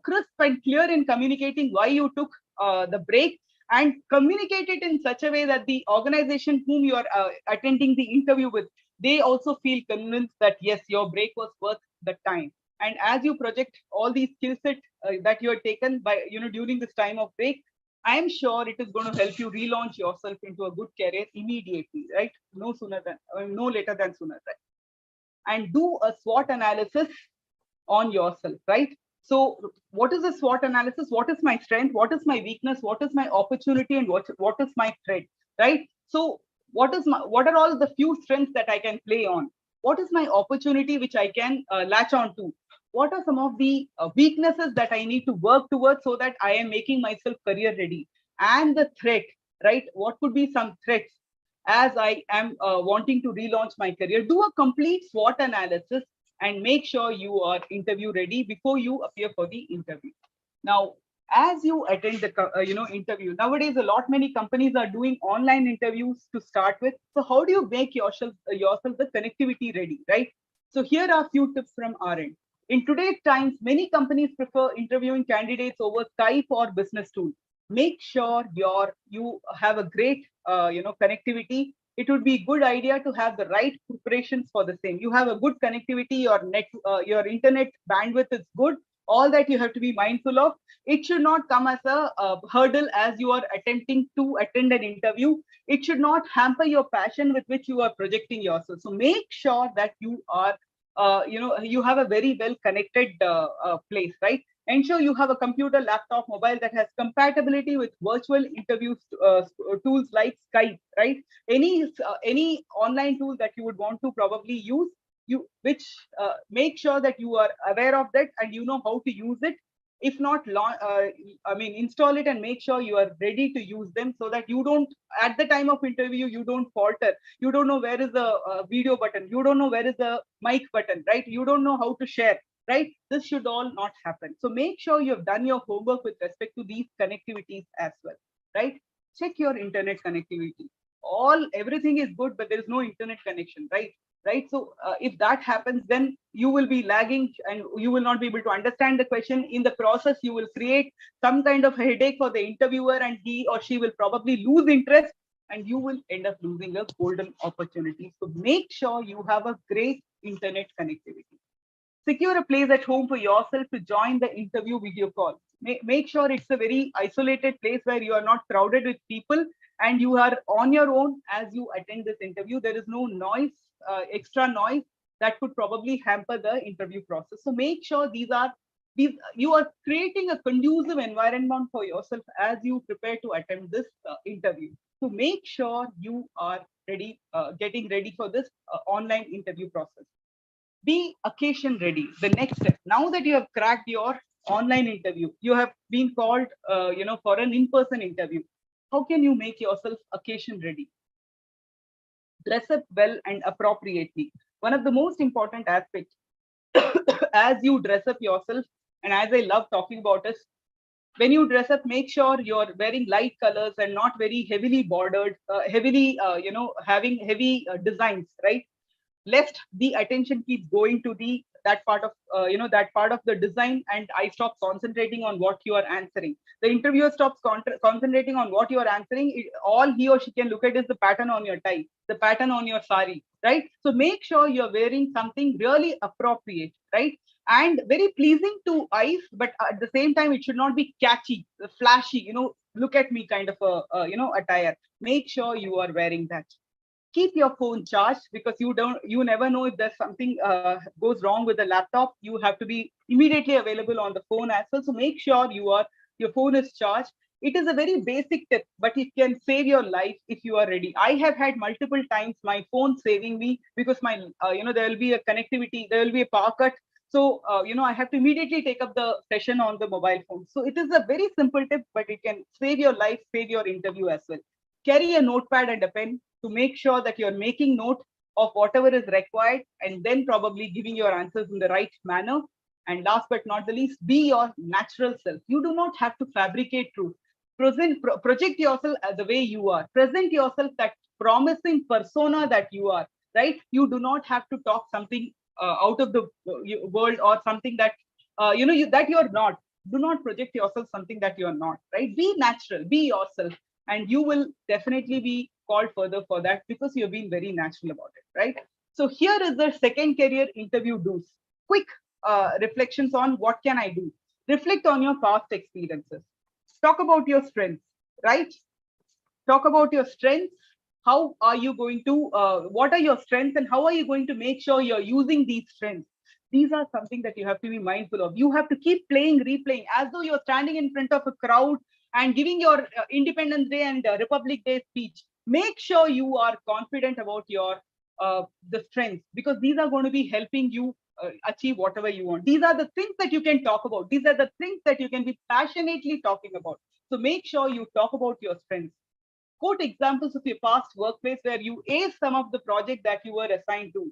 crisp and clear in communicating why you took the break, and communicate it in such a way that the organization whom you are attending the interview with, they also feel convinced that yes, your break was worth the time. And as you project all these skill sets that you have taken by, during this time of break, I am sure it is going to help you relaunch yourself into a good career immediately, right? No sooner than, no later than sooner, right? And do a SWOT analysis on yourself, right? So what is a SWOT analysis? What is my strength? What is my weakness? What is my opportunity? And what is my threat, right? So what are all the few strengths that I can play on? What is my opportunity which I can latch on to? What are some of the weaknesses that I need to work towards so that I am making myself career ready? And the threat, right? What could be some threats as I am wanting to relaunch my career? Do a complete SWOT analysis and make sure you are interview ready before you appear for the interview. Now, as you attend the interview, nowadays many companies are doing online interviews to start with. So how do you make yourself the connectivity ready, right? So here are a few tips from our end. In today's times, many companies prefer interviewing candidates over Skype or business tools. Make sure you have a great connectivity. It would be a good idea to have the right preparations for the same. You have a good connectivity, your internet bandwidth is good. All that you have to be mindful of. It should not come as a hurdle as you are attempting to attend an interview. It should not hamper your passion with which you are projecting yourself. So make sure that you are, you have a very well connected place, right? Ensure you have a computer, laptop, mobile that has compatibility with virtual interview tools like Skype, right? Any online tool that you would want to probably use, make sure that you are aware of that and you know how to use it. If not, install it and make sure you are ready to use them, so that you don't, at the time of interview, you don't falter. You don't know where is the video button. You don't know where is the mic button, right? You don't know how to share, right? This should all not happen. So make sure you have done your homework with respect to these connectivities as well, right? Check your internet connectivity. Everything is good, but there is no internet connection, right? So if that happens, then you will be lagging and you will not be able to understand the question. In the process, you will create some kind of headache for the interviewer, and he or she will probably lose interest, and you will end up losing a golden opportunity. So make sure you have a great internet connectivity. Secure a place at home for yourself to join the interview video call. Make sure it's a very isolated place where you are not crowded with people and you are on your own as you attend this interview. There is no noise, extra noise that could probably hamper the interview process. So make sure you are creating a conducive environment for yourself as you prepare to attempt this interview. So make sure you are ready, getting ready for this online interview process. Be occasion ready. The next step, now that you have cracked your online interview, you have been called for an in-person interview. How can you make yourself occasion ready? Dress up well and appropriately. One of the most important aspects as you dress up yourself, and as I love talking about is, when you dress up, make sure you're wearing light colors and not very heavily bordered, having heavy designs, right? Lest the attention keeps going to that part of the design, and I stop concentrating on what you are answering. The interviewer stops concentrating on what you are answering. All he or she can look at is the pattern on your tie, the pattern on your sari, right? So make sure you're wearing something really appropriate, right? And very pleasing to eyes, but at the same time, it should not be catchy, flashy, look at me kind of a attire. Make sure you are wearing that. Keep your phone charged, because you never know if there's something goes wrong with the laptop. You have to be immediately available on the phone as well. So make sure your phone is charged. It is a very basic tip, but it can save your life if you are ready. I have had multiple times my phone saving me, because my there will be a connectivity, there will be a power cut. So I have to immediately take up the session on the mobile phone. So it is a very simple tip, but it can save your life, save your interview as well. Carry a notepad and a pen to make sure that you're making note of whatever is required, and then probably giving your answers in the right manner. And last but not the least, be your natural self. You do not have to fabricate truth. Project yourself as the way you are. Present yourself that promising persona that you are, right? You do not have to talk something out of the world, or something that that you're not. Do not project yourself something that you're not, right? Be natural, be yourself, and you will definitely be called further for that, because you've been very natural about it, right? So here is the second career interview do's. Quick reflections on what can I do. Reflect on your past experiences. Talk about your strengths, right? Talk about your strengths. How are you going to what are your strengths, and how are you going to make sure you're using these strengths? These are something that you have to be mindful of. You have to keep playing, replaying, as though you're standing in front of a crowd and giving your Independence Day and Republic Day speech. Make sure you are confident about your the strengths, because these are going to be helping you achieve whatever you want. These are the things that you can talk about. These are the things that you can be passionately talking about. So make sure you talk about your strengths. Quote examples of your past workplace where you aced some of the project that you were assigned to.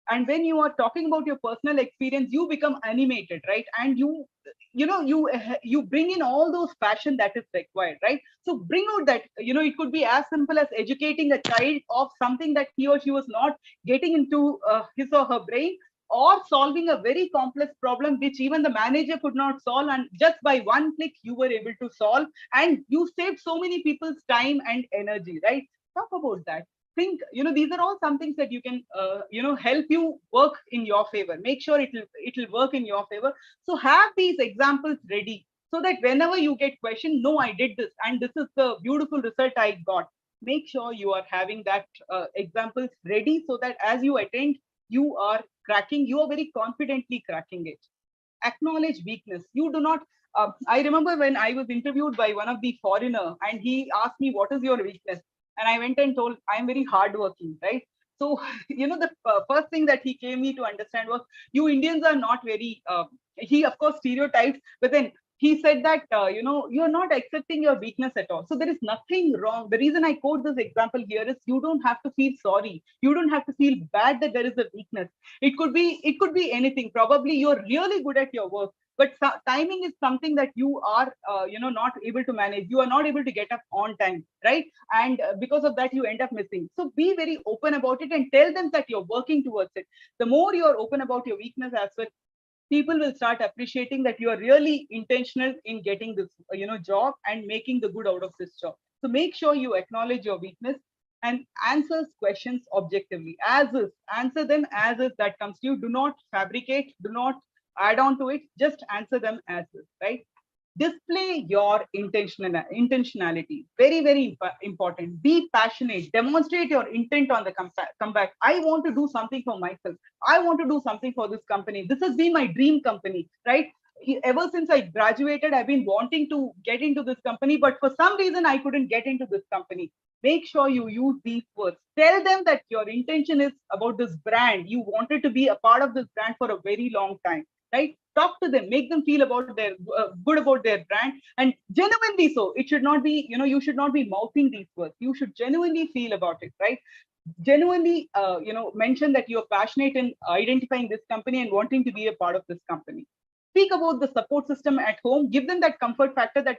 And when you are talking about your personal experience, you become animated, right? And you bring in all those passion that is required, right? So bring out that, it could be as simple as educating a child of something that he or she was not getting into his or her brain, or solving a very complex problem which even the manager could not solve, and just by one click you were able to solve, and you saved so many people's time and energy, right? Talk about that. Think, these are all some things that you can help you work in your favor. Make sure it'll work in your favor. So have these examples ready, so that whenever you get questioned, no, I did this and this is the beautiful result I got. Make sure you are having that examples ready, so that as you attend, you are very confidently cracking it. Acknowledge weakness. You do not I remember when I was interviewed by one of the foreigner, and he asked me, what is your weakness? And I went and told, I'm very hardworking, right? So the first thing that he came me to understand was, you Indians are not very he of course stereotypes, but then he said that you're not accepting your weakness at all. So there is nothing wrong. The reason I quote this example here is, you don't have to feel sorry, you don't have to feel bad that there is a weakness. It could be anything. Probably you're really good at your work, but timing is something that you are not able to manage. You are not able to get up on time, right? And because of that, you end up missing. So be very open about it and tell them that you're working towards it. The more you're open about your weakness as well, people will start appreciating that you are really intentional in getting this job and making the good out of this job. So make sure you acknowledge your weakness and answers questions objectively, as is. Answer them as is that comes to you. Do not fabricate, do not add on to it, just answer them as is, right? Display your intentionality. Very, very important. Be passionate. Demonstrate your intent on the comeback. I want to do something for myself. I want to do something for this company. This has been my dream company, right? Ever since I graduated, I've been wanting to get into this company, but for some reason I couldn't get into this company. Make sure you use these words. Tell them that your intention is about this brand. You wanted to be a part of this brand for a very long time, right? Talk to them, make them feel about their good about their brand, and genuinely so. It should not be, you should not be mouthing these words. You should genuinely feel about it, right? Genuinely mention that you're passionate in identifying this company and wanting to be a part of this company. Speak about the support system at home. Give them that comfort factor that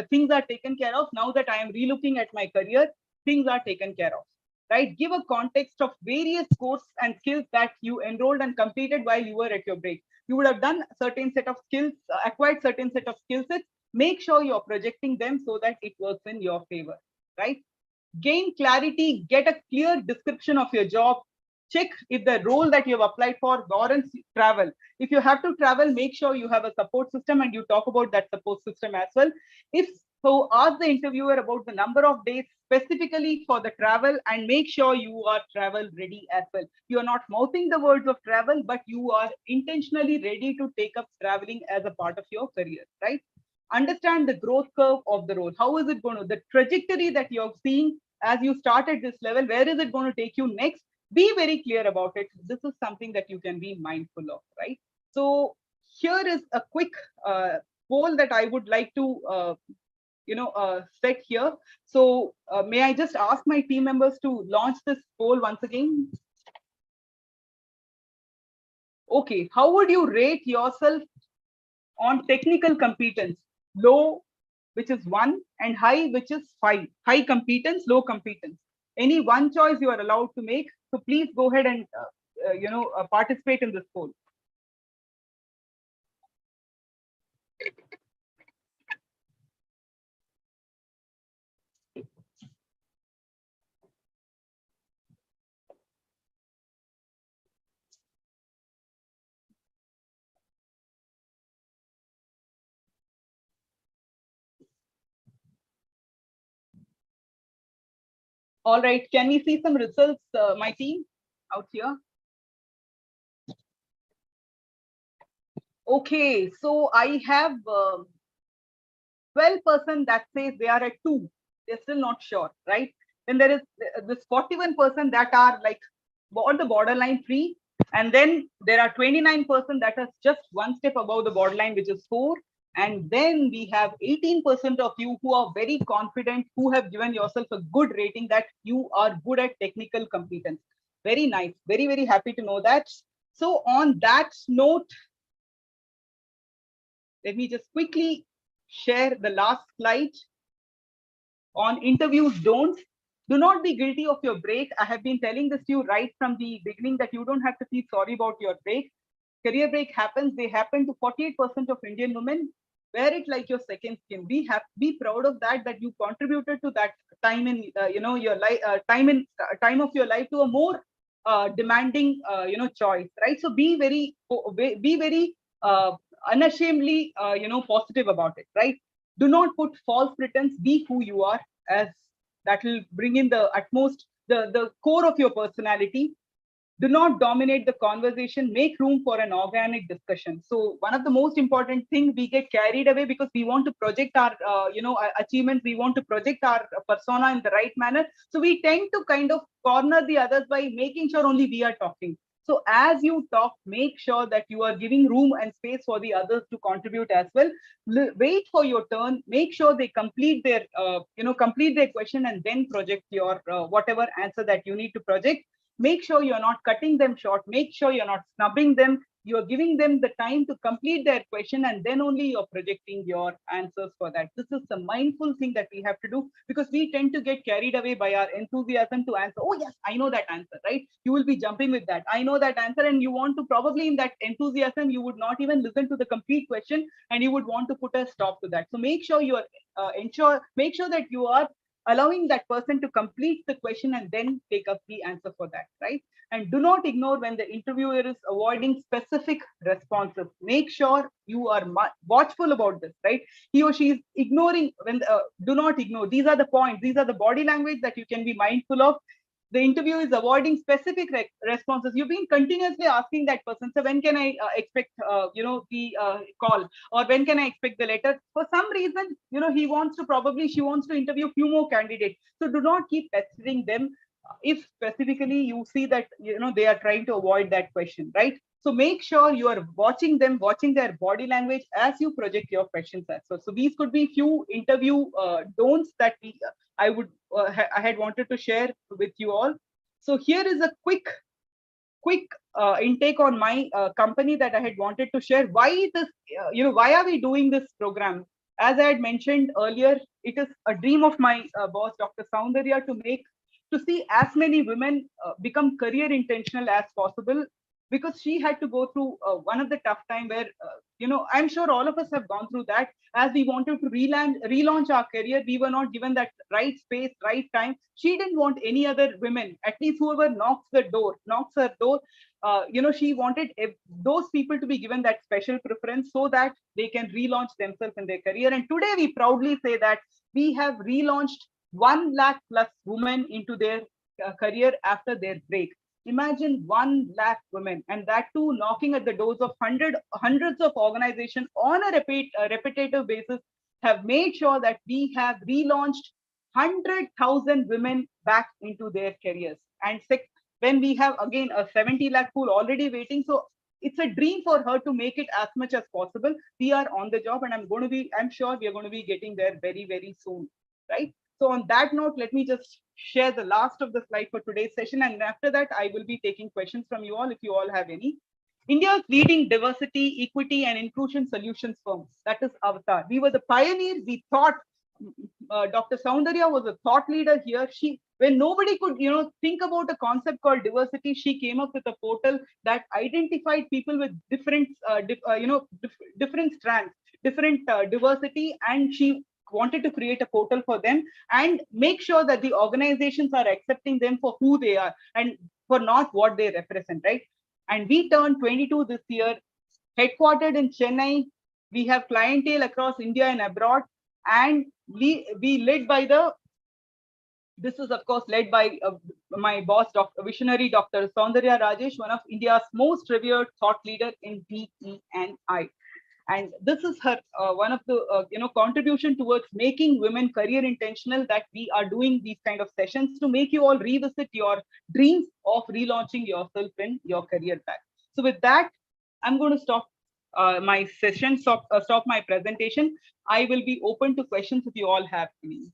things are taken care of. Now that I am relooking at my career, things are taken care of, right? Give a context of various courses and skills that you enrolled and completed while you were at your break. You would have done certain set of skills, acquired certain set of skill sets. Make sure you're projecting them so that it works in your favor, right? Gain clarity, get a clear description of your job. Check if the role that you have applied for warrants travel. If you have to travel, make sure you have a support system and you talk about that support system as well. If so, ask the interviewer about the number of days specifically for the travel, and make sure you are travel ready as well. You are not mouthing the words of travel, but you are intentionally ready to take up traveling as a part of your career, right? Understand the growth curve of the role. How is it going to, the trajectory that you're seeing as you start at this level, where is it going to take you next? Be very clear about it. This is something that you can be mindful of, right? So here is a quick poll that I would like to set here. So may I just ask my team members to launch this poll once again? Okay, how would you rate yourself on technical competence? Low, which is 1, and high, which is 5. High competence, low competence. Any one choice you are allowed to make. So please go ahead and participate in this poll. All right, can we see some results, my team, out here? Okay, so I have 12% that says they are at 2. They're still not sure, right? Then there is this 41% that are like on the borderline 3. And then there are 29% that are just one step above the borderline, which is 4. And then we have 18% of you who are very confident, who have given yourself a good rating that you are good at technical competence. Very nice. Very, very happy to know that. So on that note, let me just quickly share the last slide on interviews don'ts. Do not be guilty of your break. I have been telling this to you right from the beginning that you don't have to feel sorry about your break. Career break happens. They happen to 48% of Indian women. Wear it like your second skin. Be proud of that. That you contributed to that time in your life, time of your life to a more demanding choice, right? So be very unashamedly positive about it, right? Do not put false pretense. Be who you are, as that will bring in the utmost, the core of your personality. Do not dominate the conversation. Make room for an organic discussion. So one of the most important things, we get carried away because we want to project our achievements. We want to project our persona in the right manner. So we tend to kind of corner the others by making sure only we are talking. So as you talk, make sure that you are giving room and space for the others to contribute as well. Wait for your turn. Make sure they complete their question, and then project your whatever answer that you need to project. Make sure you're not cutting them short. Make sure you're not snubbing them. You're giving them the time to complete their question, and then only you're projecting your answers for that. This is the mindful thing that we have to do, because we tend to get carried away by our enthusiasm to answer. Oh yes, I know that answer, right? You will be jumping with that. I know that answer, and you want to, probably in that enthusiasm, you would not even listen to the complete question, and you would want to put a stop to that. So make sure you are make sure that you are allowing that person to complete the question and then take up the answer for that, right? And do not ignore when the interviewer is avoiding specific responses. Make sure you are watchful about this, right? He or she is ignoring do not ignore. These are the points. These are the body language that you can be mindful of. The interview is avoiding specific responses. You've been continuously asking that person, so when can I expect the call, or when can I expect the letter? For some reason, she wants to interview few more candidates. So do not keep pestering them if specifically you see that they are trying to avoid that question, right? So make sure you are watching them, watching their body language as you project your questions as well. So these could be few interview don'ts that I had wanted to share with you all. So here is a quick intake on my company that I had wanted to share. Why this? Why are we doing this program? As I had mentioned earlier, it is a dream of my boss, Dr. Soundarya, to see as many women become career intentional as possible, because she had to go through one of the tough time where I'm sure all of us have gone through that. As we wanted to relaunch our career, we were not given that right space, right time. She didn't want any other women, at least whoever knocks her door, she wanted those people to be given that special preference so that they can relaunch themselves in their career. And today we proudly say that we have relaunched 1 lakh plus women into their career after their break. Imagine 1 lakh women, and that too knocking at the doors of hundreds of organizations on a repetitive basis, have made sure that we have relaunched 100,000 women back into their careers. And when we have again a 70 lakh pool already waiting, so it's a dream for her to make it as much as possible. We are on the job, and I'm sure we are going to be getting there very, very soon, right? So on that note, let me just share the last of the slide for today's session. And after that, I will be taking questions from you all if you all have any. India's leading diversity, equity, and inclusion solutions firms. That is Avatar. We were the pioneers. We thought Dr. Soundarya was a thought leader here. When nobody could, think about a concept called diversity, she came up with a portal that identified people with different, different strands, different diversity, and she wanted to create a portal for them and make sure that the organizations are accepting them for who they are and for not what they represent, right? And we turned 22 this year, headquartered in Chennai. We have clientele across India and abroad, and we led by this is of course led by my boss, visionary Dr. Soundarya Rajesh, one of India's most revered thought leader in DE&I. And this is her one of the contribution towards making women career intentional, that we are doing these kind of sessions to make you all revisit your dreams of relaunching yourself in your career path. So with that, I'm going to stop my session, stop my presentation. I will be open to questions if you all have any.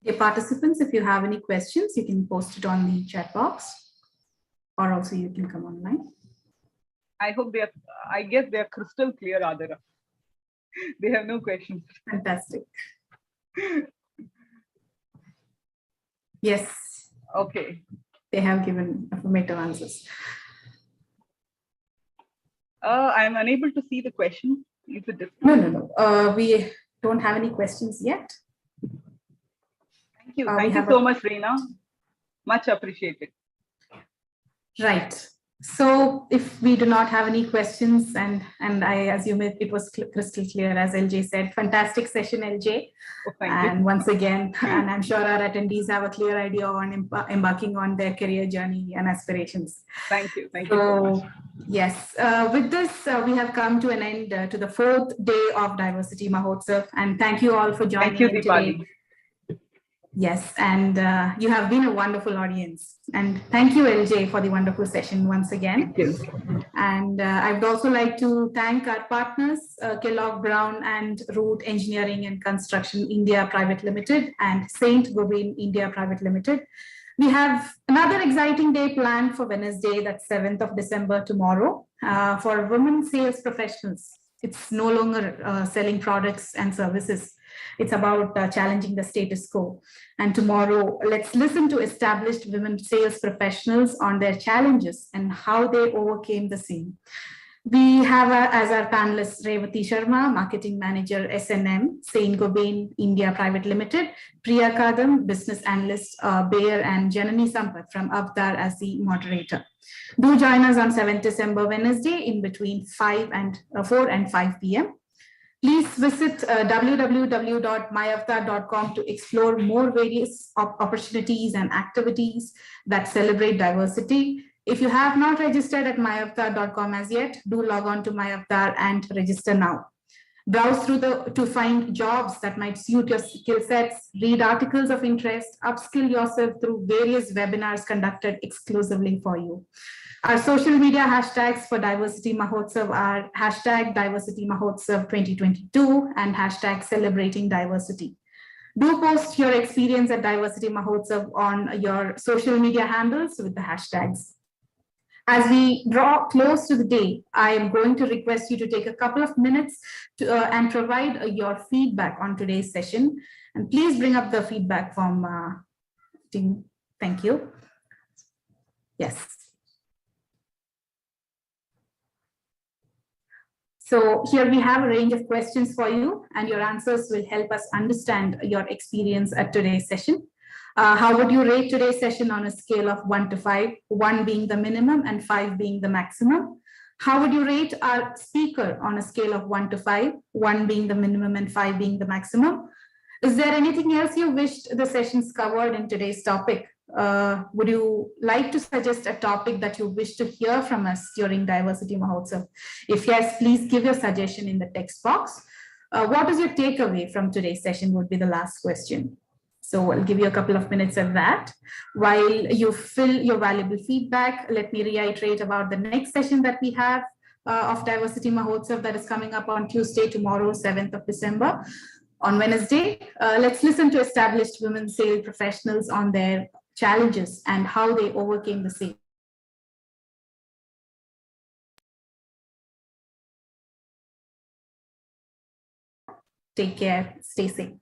Dear participants, if you have any questions, you can post it on the chat box, or also you can come online. I guess they are crystal clear, Adara. They have no questions. Fantastic. Yes. Okay. They have given affirmative answers. I'm unable to see the question. Is it different? No. We don't have any questions yet. Thank you. Thank you so much, Reena. Much appreciated. Right. So if we do not have any questions, and I assume it was crystal clear, as LJ said, fantastic session, LJ. Oh, and you. Once again, and I'm sure our attendees have a clear idea on embarking on their career journey and aspirations. Thank you. Thank you so much. Yes, with this, we have come to an end to the 4th day of Diversity Mahotsav, and thank you all for joining in today. Yes, and you have been a wonderful audience. And thank you, LJ, for the wonderful session once again. Thank you. And I would also like to thank our partners, Kellogg Brown and Root Engineering and Construction India Private Limited and Saint Gobain India Private Limited. We have another exciting day planned for Wednesday, that's 7th of December, tomorrow, for women sales professionals. It's no longer selling products and services. It's about challenging the status quo. And tomorrow, let's listen to established women sales professionals on their challenges and how they overcame the same. We have as our panelists Revati Sharma, Marketing Manager, S&M, Saint Gobain India Private Limited, Priya Kadam, Business Analyst, Bayer, and Janani Sampath from Avatar as the moderator. Do join us on 7th December, Wednesday, in between 4 and 5 p.m. Please visit www.myavatar.com to explore more various opportunities and activities that celebrate diversity. If you have not registered at myavatar.com as yet, do log on to myavatar and register now. Browse through to find jobs that might suit your skill sets, read articles of interest, upskill yourself through various webinars conducted exclusively for you. Our social media hashtags for Diversity Mahotsav are hashtag Diversity Mahotsav 2022 and hashtag Celebrating Diversity. Do post your experience at Diversity Mahotsav on your social media handles with the hashtags. As we draw close to the day, I am going to request you to take a couple of minutes and provide your feedback on today's session. And please bring up the feedback from team. Thank you. Yes. So here we have a range of questions for you, and your answers will help us understand your experience at today's session. How would you rate today's session on a scale of 1 to 5, 1 being the minimum and 5 being the maximum? How would you rate our speaker on a scale of 1 to 5, 1 being the minimum and 5 being the maximum? Is there anything else you wished the sessions covered in today's topic? Would you like to suggest a topic that you wish to hear from us during Diversity Mahotsav? If yes, please give your suggestion in the text box. What is your takeaway from today's session would be the last question. So I'll give you a couple of minutes of that. While you fill your valuable feedback, let me reiterate about the next session that we have of Diversity Mahotsav that is coming up on Tuesday, tomorrow, 7th of December. On Wednesday, let's listen to established women sales professionals on their challenges and how they overcame the same. Take care, stay safe.